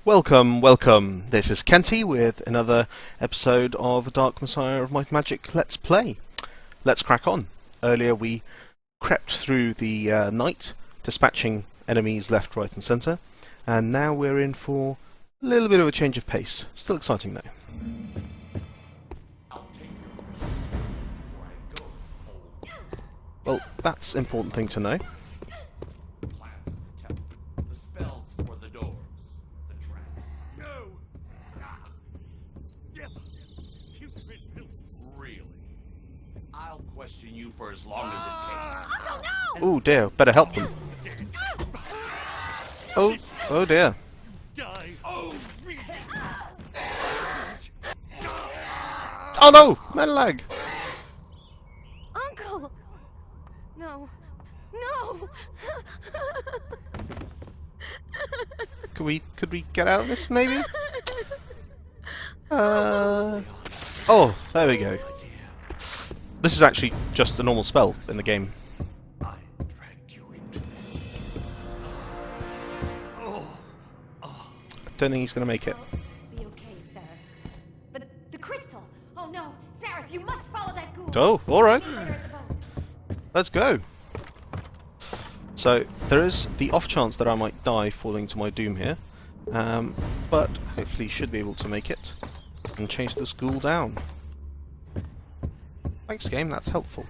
Welcome, welcome. This is Kenty with another episode of Dark Messiah of Might and Magic Let's Play. Let's crack on. Earlier we crept through the night, dispatching enemies left, right and centre, and now we're in for a little bit of a change of pace. Still exciting though. Well, that's an important thing to know. Question you for as long as it takes. Oh no! Oh dear, better help them. Oh dear. Oh no! Metal leg! Uncle! No. No! Could we get out of this maybe? Oh, there we go. This is actually just a normal spell in the game. I dragged you into this. Don't think he's going to make it. Be okay, Sarah. But the crystal! Oh no! Sarah, you must follow that ghoul! Oh, alright. Meet her at the boat. Let's go. So, there is the off chance that I might die falling to my doom here. But hopefully should be able to make it and chase this ghoul down. Thanks game, that's helpful.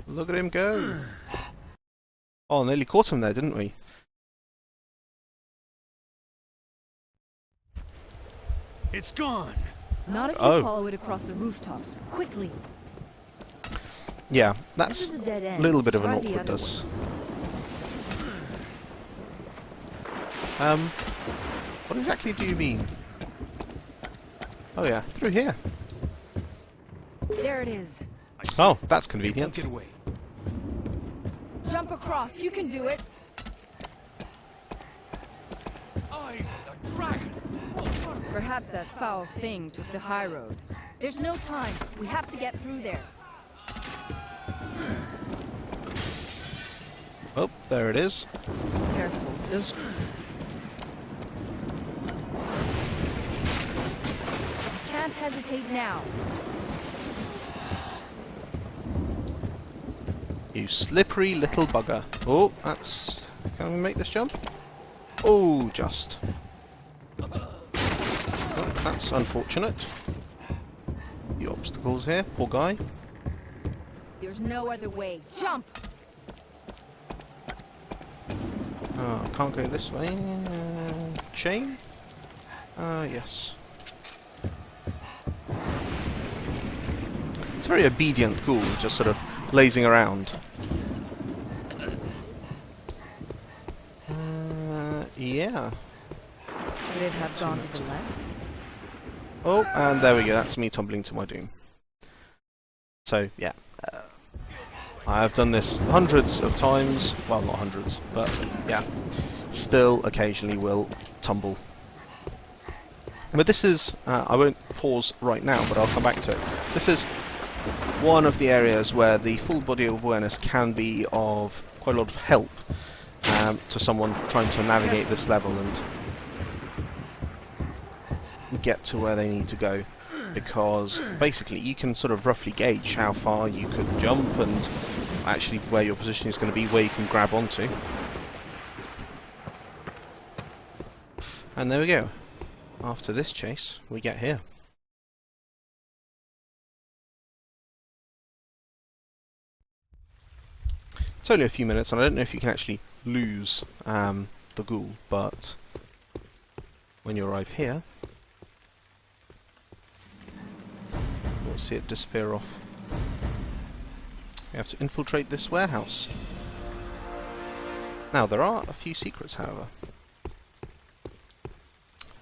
Look at him go! Oh, nearly caught him there, didn't we? It's gone. Not if you Oh. follow it across the rooftops. Quickly. Yeah, This that's is a dead a end. little bit of an Try the awkwardness. other What exactly do you mean? Oh yeah, through here. one. There it is. Oh, that's Don't convenient. get away. Jump across. You can do it. Eyes of the dragon. Perhaps that foul thing took the high road. There's no time. We have to get through there. Oh, there it is. Careful. Those... Can't hesitate now. You slippery little bugger. Oh, that's... Can we make this jump? Oh, just. Oh, that's unfortunate. The obstacles here, poor guy. There's no other way. Jump! Oh, can't go this way. Chain? Yes. It's a very obedient ghoul, just sort of lazing around. Yeah. Could it have gone to the left? Oh, and there we go, that's me tumbling to my doom. So, yeah. I have done this hundreds of times. Well, not hundreds, but yeah. Still occasionally will tumble. But this is... I won't pause right now, but I'll come back to it. This is one of the areas where the full body of awareness can be of quite a lot of help to someone trying to navigate this level and get to where they need to go, because basically you can sort of roughly gauge how far you could jump and actually where your position is going to be, where you can grab onto. And there we go. After this chase, we get here. It's only a few minutes, and I don't know if you can actually lose the ghoul, but when you arrive here, you'll see it disappear off. You have to infiltrate this warehouse. Now, there are a few secrets, however.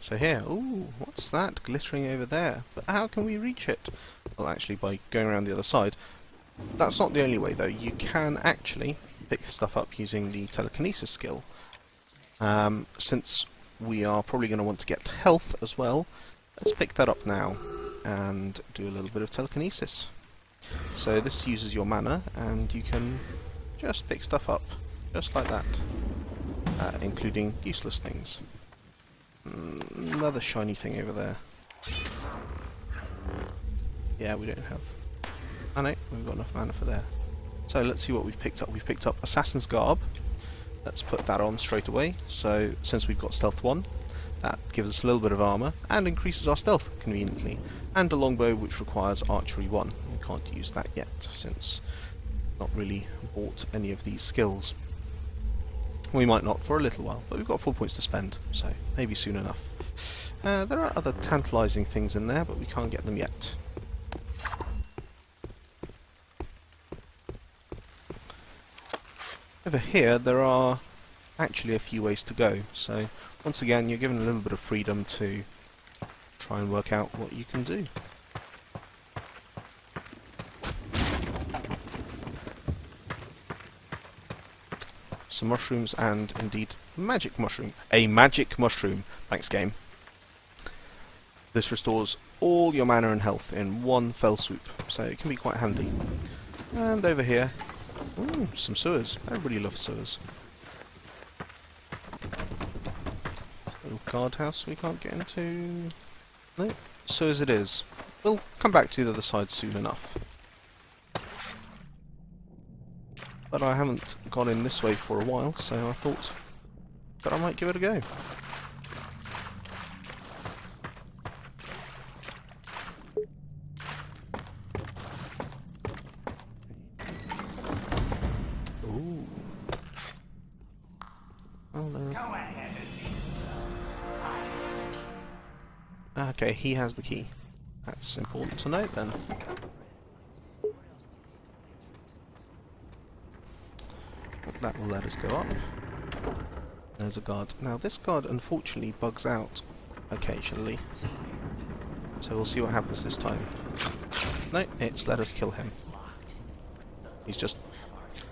So here, ooh, what's that glittering over there? But how can we reach it? Well, actually, by going around the other side. That's not the only way, though. You can actually pick stuff up using the telekinesis skill. Since we are probably going to want to get health as well, let's pick that up now and do a little bit of telekinesis. So this uses your mana, and you can just pick stuff up, just like that, including useless things. Another shiny thing over there. Yeah, we don't have... Oh no, we've got enough mana for there. So let's see what we've picked up. We've picked up Assassin's Garb. Let's put that on straight away. So since we've got Stealth 1, that gives us a little bit of armour and increases our stealth conveniently. And a longbow which requires Archery 1. We can't use that yet since not really bought any of these skills. We might not for a little while, but we've got 4 points to spend, so maybe soon enough. There are other tantalising things in there, but we can't get them yet. Over here there are actually a few ways to go, so once again you're given a little bit of freedom to try and work out what you can do. Some mushrooms and indeed magic mushroom. A magic mushroom. Thanks game. This restores all your mana and health in one fell swoop, so it can be quite handy. And over here, ooh, some sewers. Everybody loves sewers. Little guardhouse we can't get into. No, sewers it is. We'll come back to the other side soon enough. But I haven't gone in this way for a while, so I thought that I might give it a go. Ooh. Hello. Okay, he has the key. That's important to note then. That will let us go up. There's a guard. Now this guard unfortunately bugs out occasionally. So we'll see what happens this time. No, it's let us kill him. He's just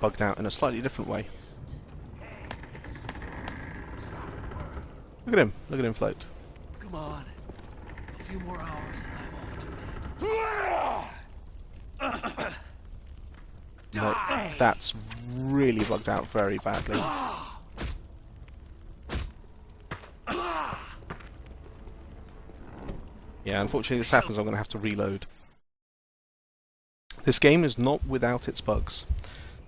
bugged out in a slightly different way. Look at him float. Come on. A few more hours and I'm off to bed. No, that's really bugged out very badly. Yeah, unfortunately this happens, I'm going to have to reload. This game is not without its bugs,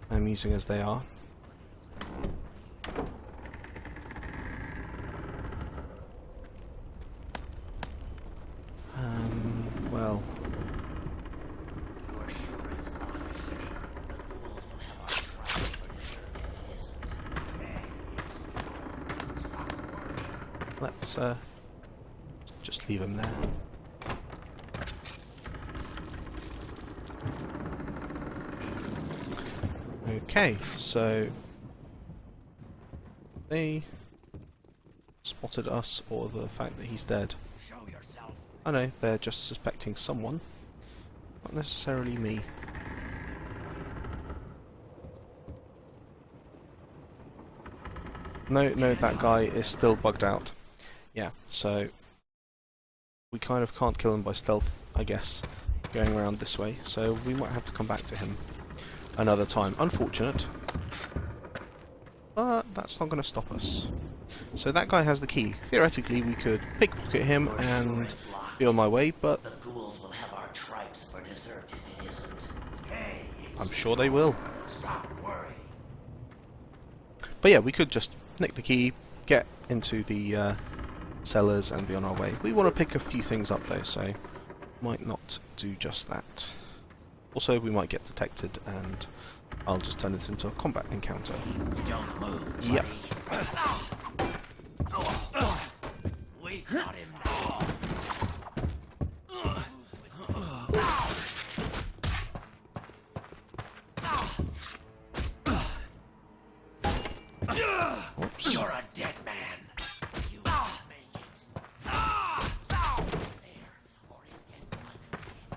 amusing as they are. Well... Let's just leave him there. Okay, so they spotted us, or the fact that he's dead. I know, they're just suspecting someone, not necessarily me. No, that guy is still bugged out. Yeah, so we kind of can't kill him by stealth, I guess, going around this way, so we might have to come back to him another time. Unfortunate, but that's not going to stop us. So that guy has the key. Theoretically, we could pickpocket him and be on my way, but The ghouls will have our tribes for dessert if it isn't. Hey, I'm sure they will. stop worrying. But yeah, we could just nick the key, get into the cellars and be on our way. We want to pick a few things up though, so might not do just that. Also, we might get detected and I'll just turn this into a combat encounter. Don't move. Yep. We've got him now. Oops. You're a dead man. You make it. There, or it gets ugly.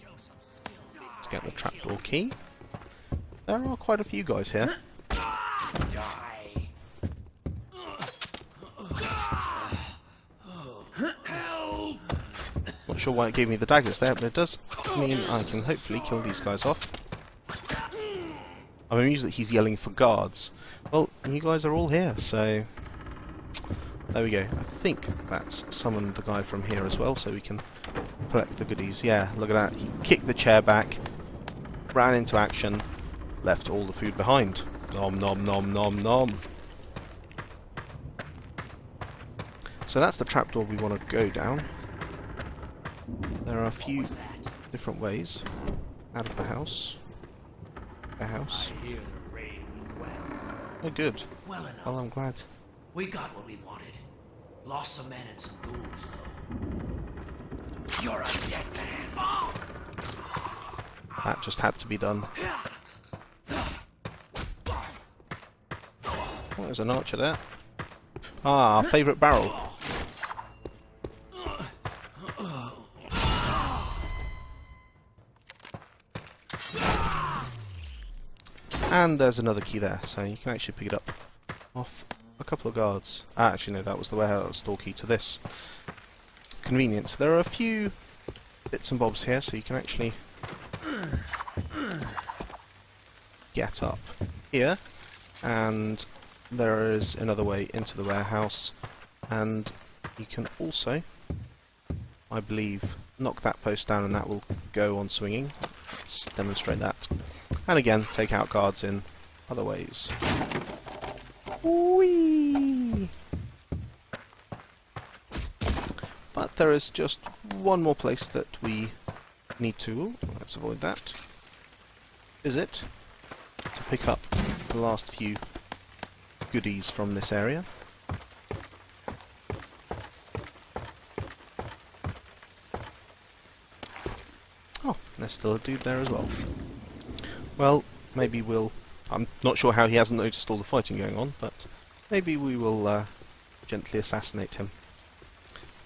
Show some skill. Let's get the trapdoor key. There are quite a few guys here. Die. Help! What Not sure why it gave me the daggers there, but it does mean I can hopefully kill these guys off. I'm amused that he's yelling for guards. Well, you guys are all here, so... There we go. I think that's summoned the guy from here as well, so we can collect the goodies. Yeah, look at that. He kicked the chair back, ran into action, left all the food behind. Nom nom nom nom nom. So that's the trapdoor we want to go down. There are a few different ways out of the house. A house. I hear the raid went well. Oh, good. Well enough. Well, I'm glad. We got what we wanted. Lost some men and some ghouls, though. You're a dead man. That just had to be done. Oh, there's an archer there. Ah, our favourite barrel. And there's another key there, so you can actually pick it up off a couple of guards. Ah, actually no, that was the warehouse door key to this. Convenient. There are a few bits and bobs here, so you can actually get up here, and there is another way into the warehouse, and you can also, I believe, knock that post down and that will go on swinging. Let's demonstrate that. And again, take out guards in other ways. Whee! But there is just one more place that we need to, let's avoid that, visit to pick up the last few goodies from this area. Oh, there's still a dude there as well. Well, maybe we'll... I'm not sure how he hasn't noticed all the fighting going on, but maybe we will gently assassinate him.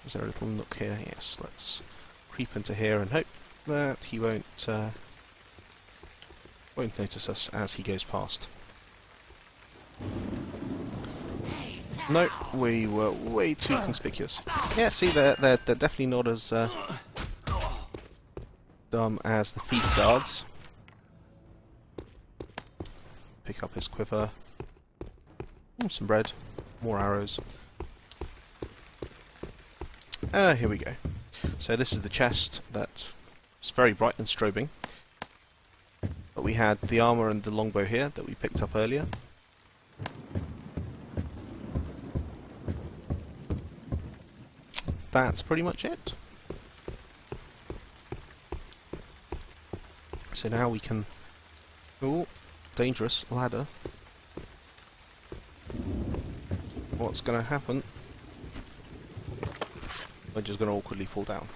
Is there a little nook here? Yes, let's creep into here and hope that he won't notice us as he goes past. No, we were way too conspicuous. Yeah, see, they're definitely not as dumb as the thief guards. Pick up his quiver. Some bread. More arrows. Here we go. So this is the chest that is very bright and strobing. But we had the armour and the longbow here that we picked up earlier. That's pretty much it. So now we can... Ooh, dangerous ladder. What's going to happen? We're just going to awkwardly fall down.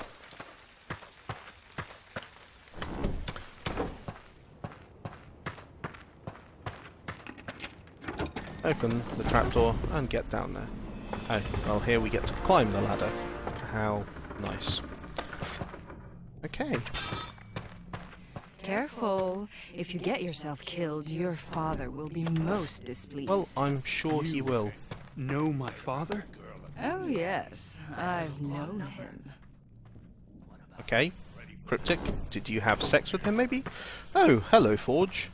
Open the trapdoor and get down there. Oh, well, here we get to climb the ladder. How nice. Okay. Careful. If you get yourself killed, your father will be most displeased. Well, I'm sure he will. Know my father? Oh yes, I've known him. Okay. Cryptic, did you have sex with him maybe? Oh, hello Forge.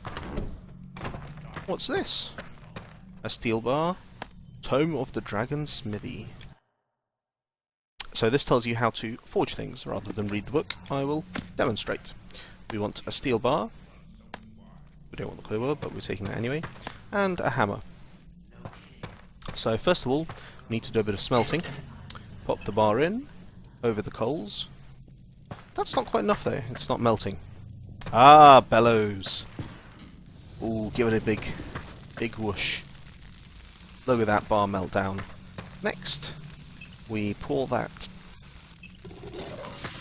What's this? A steel bar? Tome of the Dragon Smithy. So this tells you how to forge things rather than read the book. I will demonstrate. We want a steel bar. We don't want the quiver, but we're taking that anyway. And a hammer. So first of all, we need to do a bit of smelting. Pop the bar in, over the coals. That's not quite enough though, it's not melting. Ah, bellows. Ooh, give it a big whoosh. Look at that bar melt down. Next, we pour that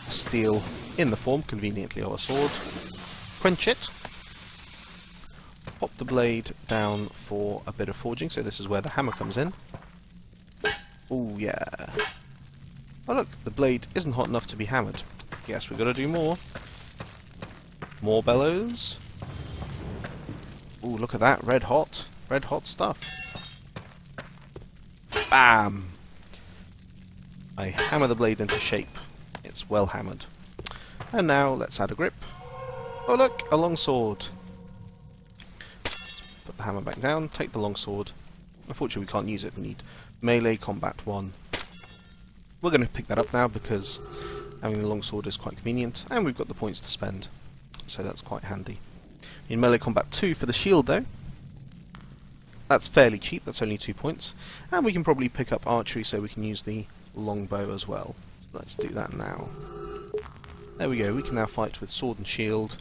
steel in the form, conveniently, of a sword. Quench it. Pop the blade down for a bit of forging, so this is where the hammer comes in. Oh yeah. Oh look, the blade isn't hot enough to be hammered. Yes, we've got to do more. More bellows. Ooh, look at that, red hot stuff. Bam! I hammer the blade into shape. It's well hammered. And now let's add a grip. Oh look, a longsword. Put the hammer back down, take the longsword. Unfortunately we can't use it, we need melee combat 1. We're going to pick that up now because having the longsword is quite convenient, and we've got the points to spend, so that's quite handy. In melee combat 2 for the shield though, that's fairly cheap, that's only 2 points, and we can probably pick up archery so we can use the longbow as well. So let's do that now. There we go, we can now fight with sword and shield.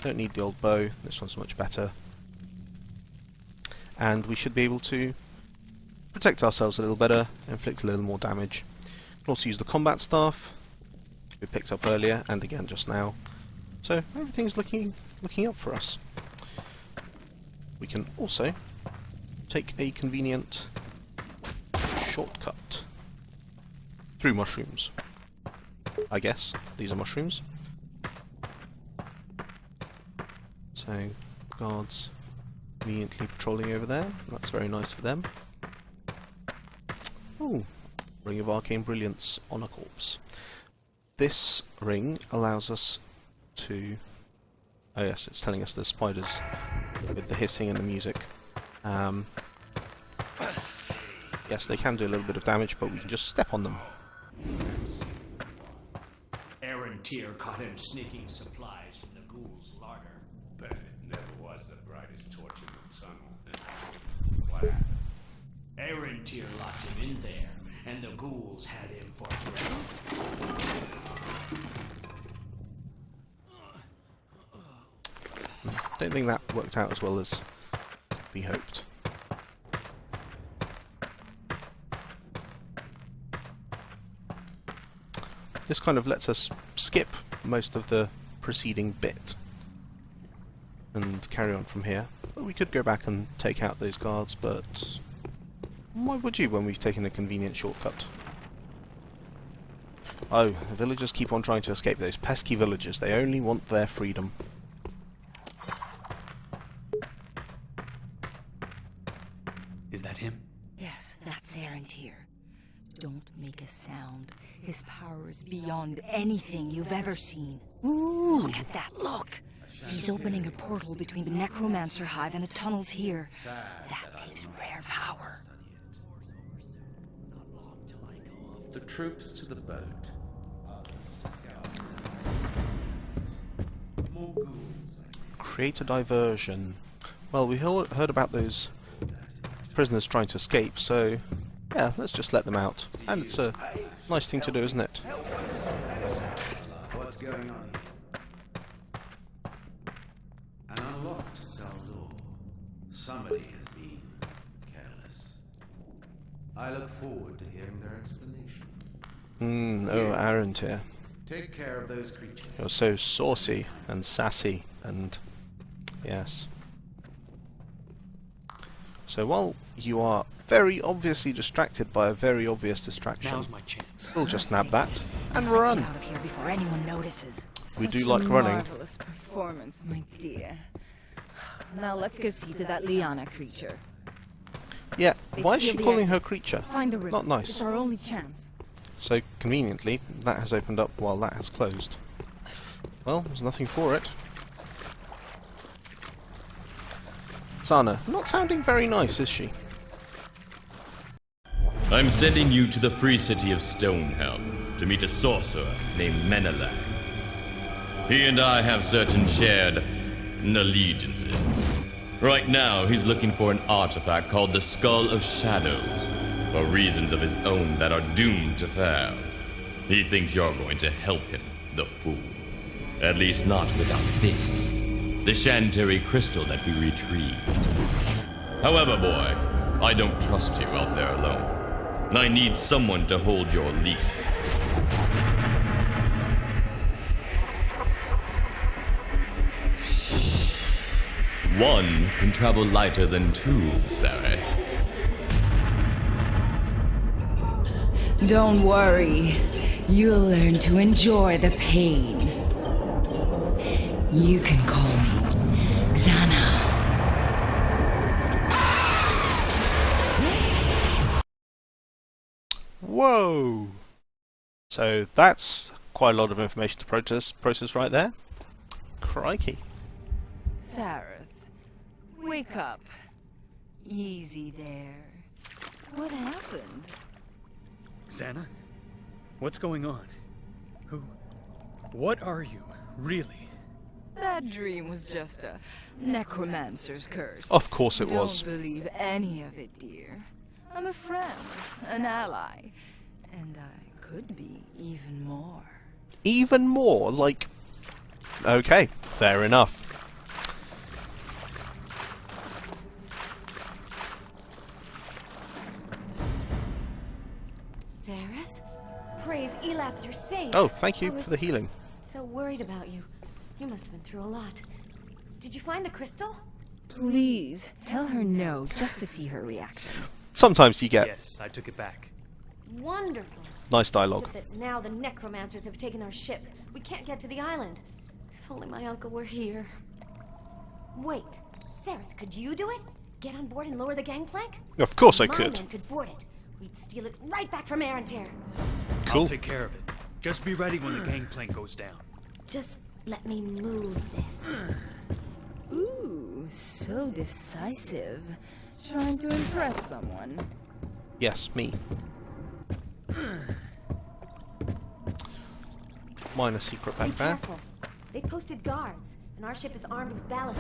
Don't need the old bow, this one's much better. And we should be able to protect ourselves a little better, inflict a little more damage. We can also use the combat staff we picked up earlier and again just now. So everything's looking up for us. We can also take a convenient shortcut through mushrooms. I guess these are mushrooms. So guards conveniently patrolling over there. That's very nice for them. Ooh, Ring of Arcane Brilliance on a corpse. This ring allows us to... oh yes, it's telling us there's spiders with the hissing and the music. Yes, they can do a little bit of damage, but we can just step on them. Aaron Tier caught him sneaking supplies from the ghouls' larder. But it never was the brightest torch in the tunnel. What happened? Aaron Tier locked him in there, and the ghouls had him for prey. Don't think that worked out as well as we hoped. This kind of lets us skip most of the preceding bit and carry on from here. But we could go back and take out those guards, but why would you when we've taken a convenient shortcut? Oh, the villagers keep on trying to escape. Those pesky villagers, they only want their freedom. Is that him? Yes, that's Aaron here. Don't make a sound. His power is beyond anything you've ever seen. Ooh. Look at that, look! He's opening a portal between the Necromancer Hive and the tunnels here. That is rare power. The troops to the boat. More ghouls. Create a diversion. Well, we heard about those prisoners trying to escape, so yeah, let's just let them out. And it's a nice thing to do, isn't it? What's going on here? An unlocked cell door. Somebody has been careless. I look forward to hearing their explanation. Oh, Aaron here. Take care of those creatures. You're so saucy and sassy and... yes. So while you are very obviously distracted by a very obvious distraction, Now's my chance. we'll just nab that and Get run. out of here before anyone notices. We do Such like a running. Marvelous performance, my dear. Now let's go see to that Liana creature. Yeah, They why is seal she the calling her exit. creature? Find the river. Not nice. It's our only chance. So conveniently, that has opened up while that has closed. Well, there's nothing for it. Sana, not sounding very nice, is she? I'm sending you to the free city of Stonehelm to meet a sorcerer named Menelag. He and I have certain shared allegiances. Right now, he's looking for an artifact called the Skull of Shadows, for reasons of his own that are doomed to fail. He thinks you're going to help him, the fool. At least not without this, the Chantary crystal that we retrieved. However, boy, I don't trust you out there alone. I need someone to hold your leash. One can travel lighter than two, Sarah. Don't worry. You'll learn to enjoy the pain. You can call me Xana. Whoa! So that's quite a lot of information to process right there. Crikey. Sareth, wake up. Easy there. What happened? Xana? What's going on? Who? What are you, really? That dream was just a necromancer's curse. Of course it was. Don't believe any of it, dear. I'm a friend, an ally, and I could be even more. Even more? Like... Okay, fair enough. Sareth? Praise Elath, you're safe. Oh, thank you I was for the healing. so worried about you. You must have been through a lot. Did you find the crystal? Please, tell her no, just to see her reaction. Sometimes you get Yes, I took it back. Wonderful. nice dialogue. Except that now the necromancers have taken our ship. We can't get to the island. If only my uncle were here. Wait, Sareth, could you do it? Get on board and lower the gangplank? Of course I My could. men could board it. We'd steal it right back from Arantir. Cool. I'll take care of it. Just be ready when the gangplank goes down. Just let me move this. Ooh, so decisive. Trying to impress someone. Yes, me. Minor secret Be back there. careful. They posted guards, and our ship is armed with ballast.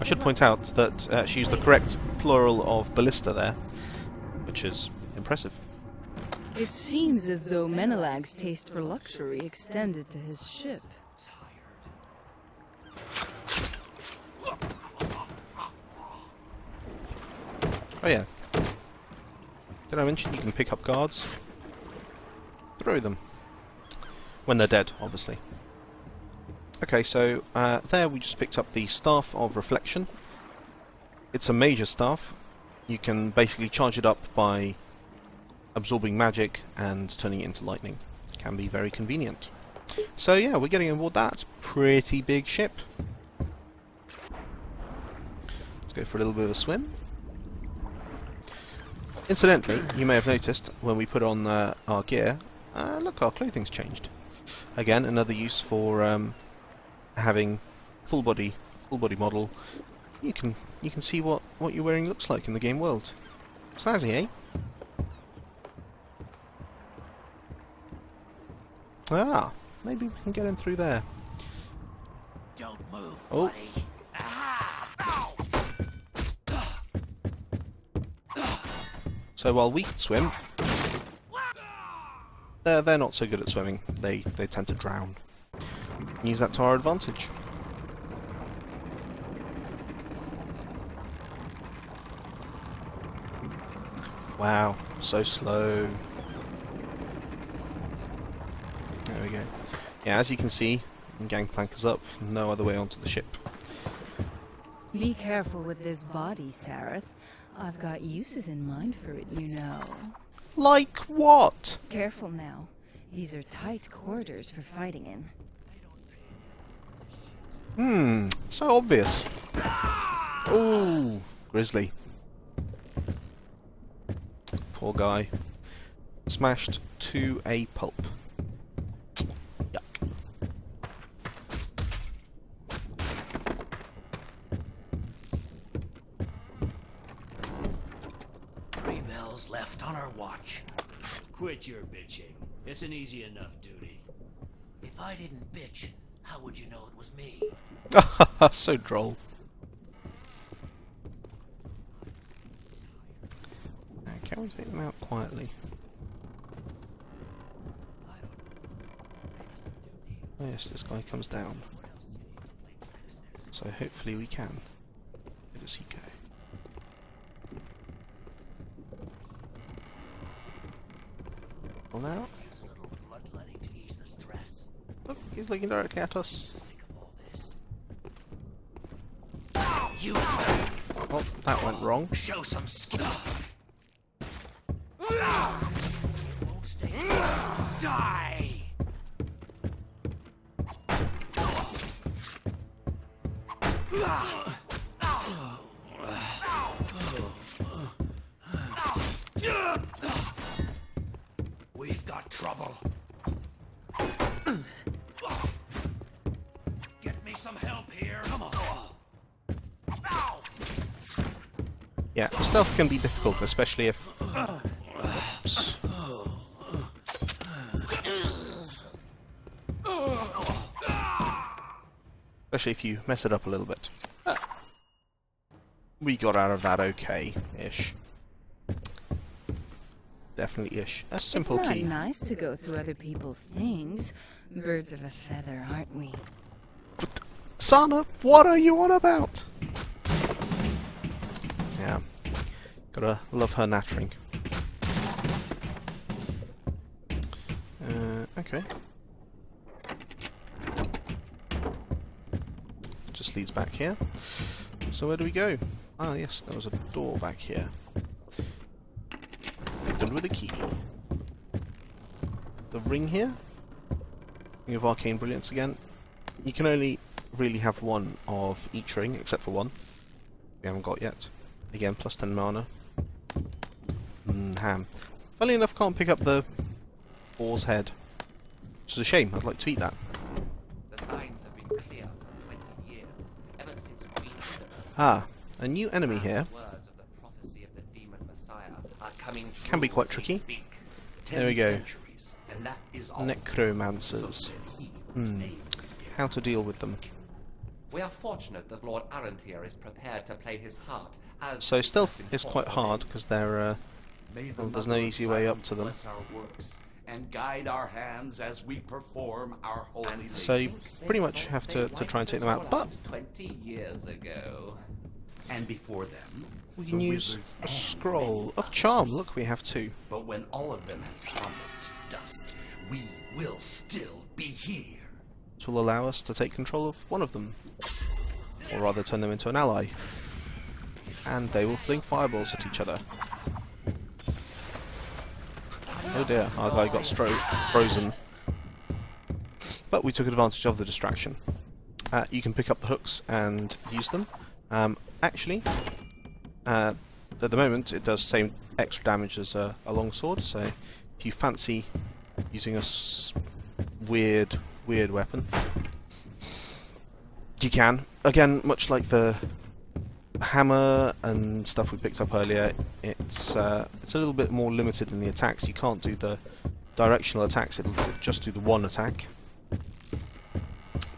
I should point out that she used the correct plural of ballista there, which is impressive. It seems as though Menelag's taste for luxury extended to his ship. Oh yeah. Did I mention you can pick up guards? Throw them. When they're dead, obviously. Okay, so there we just picked up the Staff of Reflection. It's a major staff. You can basically charge it up by absorbing magic and turning it into lightning. Can be very convenient. So yeah, we're getting aboard that pretty big ship. Let's go for a little bit of a swim. Incidentally, you may have noticed when we put on our gear, look, our clothing's changed. Again, another use for having full body model. You can see what you're wearing looks like in the game world. Snazzy, eh? Ah, maybe we can get him through there. Don't move, Oh. buddy. So while we can swim, they're not so good at swimming. They tend to drown. Use that to our advantage. Wow, so slow. There we go. Yeah, as you can see, gangplank is up, no other way onto the ship. Be careful with this body, Sareth. I've got uses in mind for it, you know. Like what? Careful now. These are tight quarters for fighting in. So obvious. Ooh, grizzly. Poor guy. Smashed to a pulp. Yuck. 3 bells left on our watch. Quit your bitching. It's an easy enough duty. If I didn't bitch, how would you know it was me? So droll. Now, can we take them out quietly? Oh yes, this guy comes down. So hopefully we can. Where does he go? Well now? Use a little bloodletting to ease the stress. Look, he's looking directly at us. Think of all this. You better Oh, that went wrong. show some skill. You won't stay here. Die! trouble. Get me some help here. Come on. Ow! Yeah, stealth can be difficult, especially if... Oops. Especially if you mess it up a little bit. We got out of that okay-ish. Definitely-ish. A simple it's not key. nice to go through other people's things. Birds of a feather, aren't we? Sana, what are you on about? Yeah. Gotta love her nattering. Okay. Just leads back here. So where do we go? Ah, yes, there was a door back here. Opened with a key. The ring here? Ring of Arcane Brilliance again. You can only really have one of each ring, except for one. We haven't got yet. Again, plus 10 mana. Ham. Funnily enough, can't pick up the boar's head. Which is a shame, I'd like to eat that. The signs have been clear for 20 years, ever since Queen Elizabeth. Ah, a new enemy here. Words of the prophecy of the demon Messiah are coming true Can be quite as we tricky. speak. There we go. And that is all. Necromancers. How to deal with them. We are fortunate that Lord Arantir is prepared to play his part as So stealth is quite hard, because they're, May the well, there's no Mother of easy way up Silence to them. bless our works and guide our hands as we perform our holy So you labors. pretty much have to try and take them out. But 20 years ago. And before them, we can the use wizards a and scroll many of charm. Look, we have two. But when all of them have crumbled to dust, we will still be here. Which will allow us to take control of one of them. Or rather, turn them into an ally. And they will fling fireballs at each other. Oh dear, our guy got frozen. But we took advantage of the distraction. You can pick up the hooks and use them. Actually, at the moment it does same extra damage as a longsword, so if you fancy using a weird weapon, you can. Again, much like the hammer and stuff we picked up earlier, it's a little bit more limited in the attacks. You can't do the directional attacks, it'll just do the one attack.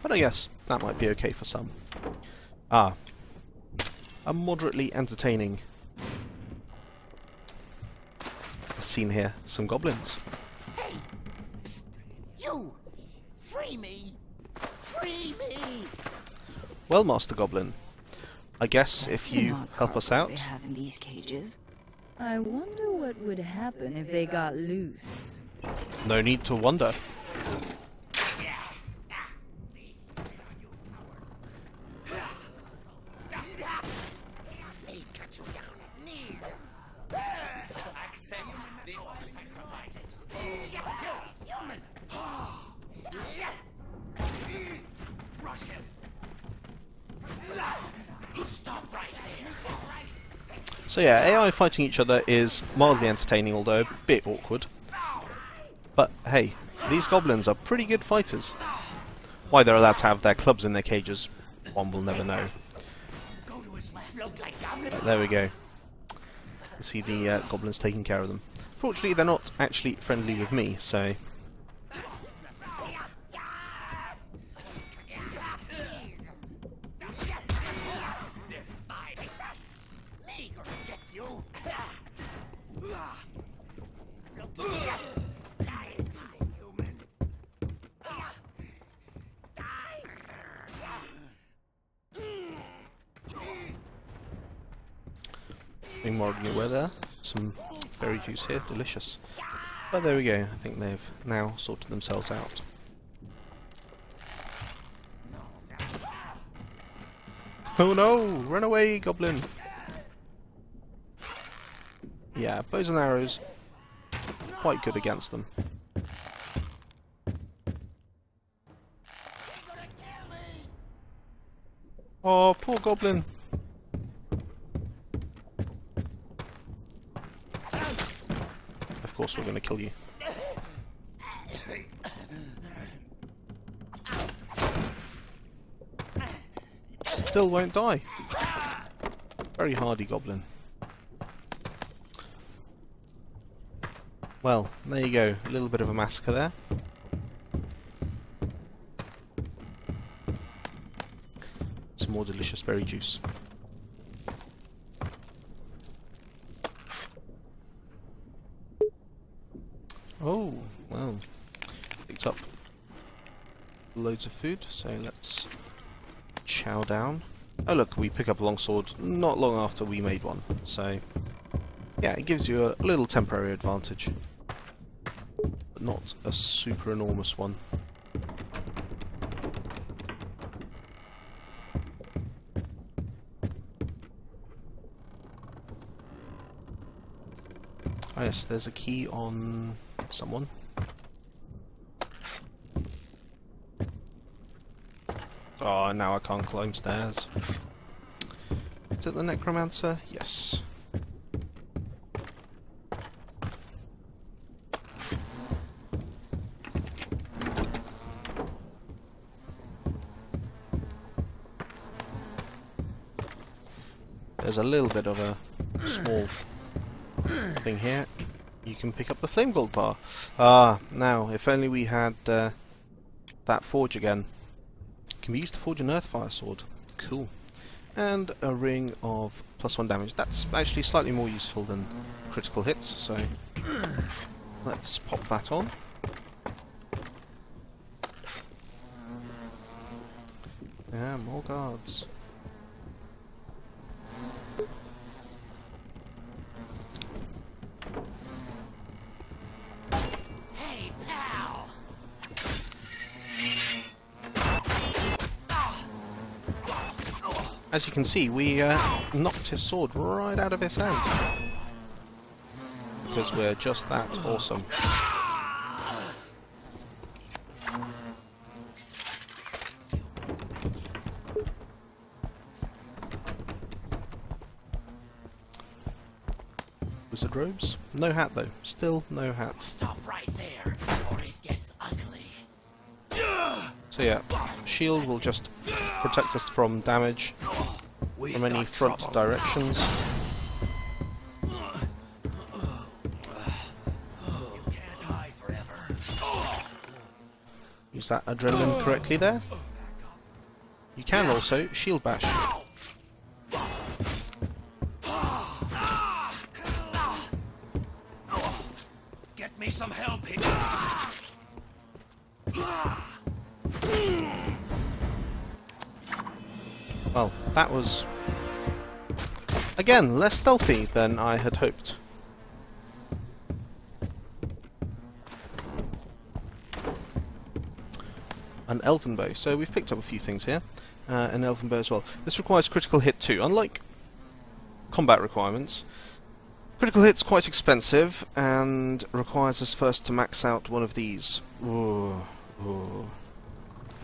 But I guess that might be okay for some. Ah, a moderately entertaining scene here. Some goblins. Hey! Psst! You! Free me! Free me! Well, Master Goblin, I guess if That's an you odd help us cargo out... they have in these cages. I wonder what would happen if they got loose. No need to wonder. So yeah, AI fighting each other is mildly entertaining, although a bit awkward. But hey, these goblins are pretty good fighters. Why they're allowed to have their clubs in their cages, one will never know. But there we go. You see the goblins taking care of them. Fortunately, they're not actually friendly with me, so... Being mildly aware there. Some berry juice here, delicious. But there we go, I think they've now sorted themselves out. Oh no! Run away, goblin! Yeah, bows and arrows, quite good against them. Oh, poor goblin! Of course we're going to kill you. still won't die. Very hardy goblin. Well, there you go. A little bit of a massacre there. Some more delicious berry juice. Oh, well. Picked up loads of food, so let's chow down. Oh look, we pick up a longsword not long after we made one, so yeah, it gives you a little temporary advantage, but not a super enormous one. Oh yes, there's a key on someone. Oh, now I can't climb stairs. Is it the necromancer? Yes. There's a little bit of a small thing here. You can pick up the flame gold bar. Ah, now, if only we had that forge again. Can be used to forge an earthfire sword. Cool. And a ring of +1 damage. That's actually slightly more useful than critical hits, so let's pop that on. Yeah, more guards. Hey, pal! As you can see, we knocked his sword right out of his hand. Because we're just that awesome. Wizard robes? No hat though. Still no hat. Stop right there, or it gets ugly. So yeah, shield will just protect us from damage from any front directions. Use that adrenaline correctly there. You can also shield bash. Get me some help here. Well, that was, again, less stealthy than I had hoped. An elven bow. So we've picked up a few things here. An elven bow as well. This requires critical hit too. Unlike combat requirements, critical hit's quite expensive and requires us first to max out one of these. Ooh, ooh.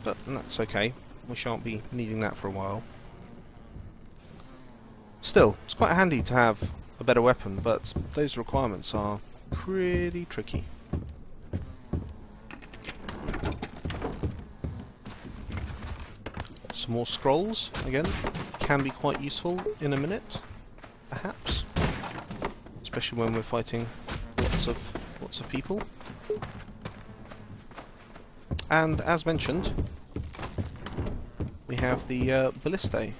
But that's okay. We shan't be needing that for a while. Still, it's quite handy to have a better weapon, but those requirements are pretty tricky. Some more scrolls, again, can be quite useful in a minute, perhaps. Especially when we're fighting lots of people. And as mentioned, we have the ballistae.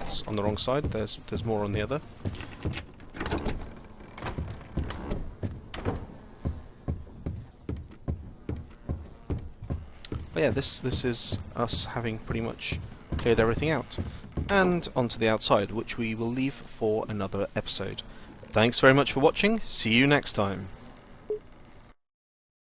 It's on the wrong side. There's more on the other. But yeah, this is us having pretty much cleared everything out. And onto the outside, which we will leave for another episode. Thanks very much for watching. See you next time.